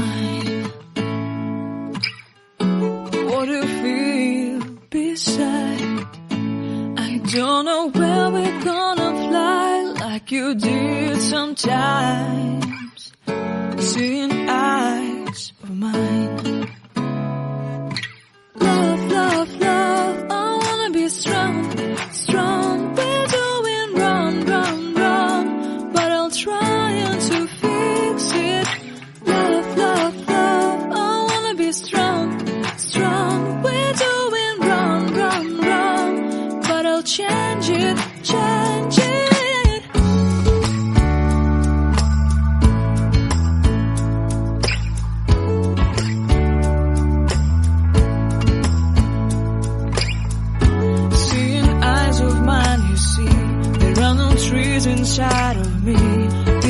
mine. What do you feel beside? I don't know where we're gonna fly like you did sometimes. Seeing eyes of mine. Love, love, love, I wanna be strong, strong. We're doing wrong, wrong, wrong, but I'll try to fix it. Love, love, love, I wanna be strong, strong. We're doing wrong, wrong, wrong, but I'll change it, change it. Trees inside of me.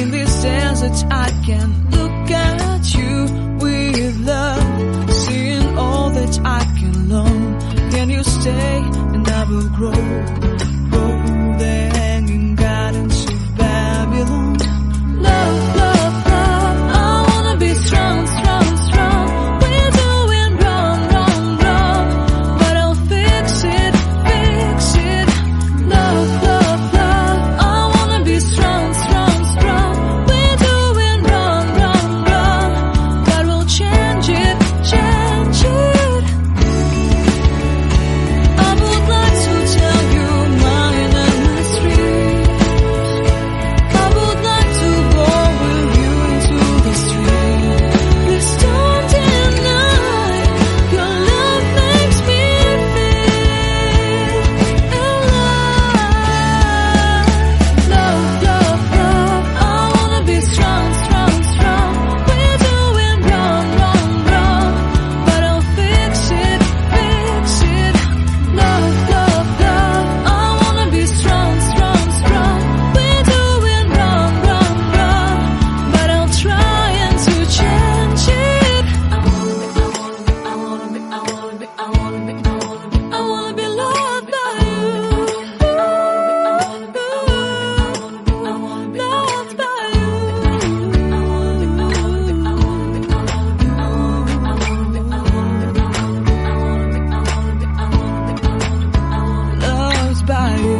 In this desert I can look at you with love. Seeing all that I can learn. Can you stay and I will grow? Grow the hanging gardens of Babylon. Love, love, love, I wanna be strong, strong, strong. We're doing wrong, wrong, wrong, but I'll fix it, fix it. Love, love, love, strong, strong, strong. We're doing wrong, wrong, wrong, but we'll change it, change it. I would like to tell you mine and my street. I would like to go with you into the street. Please don't deny your love makes me feel alive. Love, love, strong, strong, strong. We're doing wrong, wrong, wrong, but I'll fix it, fix it. Love, love, love, I wanna be strong, strong, strong. We're doing wrong, wrong, wrong, but I'll try to change it. I wanna be loved by you. Loved by you. Loved by you.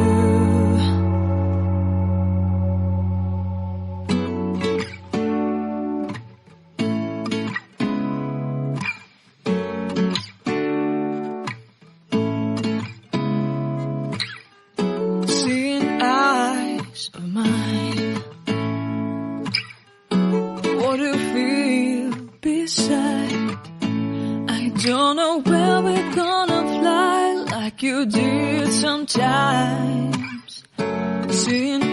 Seeing eyes of mine. What do you feel beside? I don't know where we're gonna fly like you did sometimes. Seeing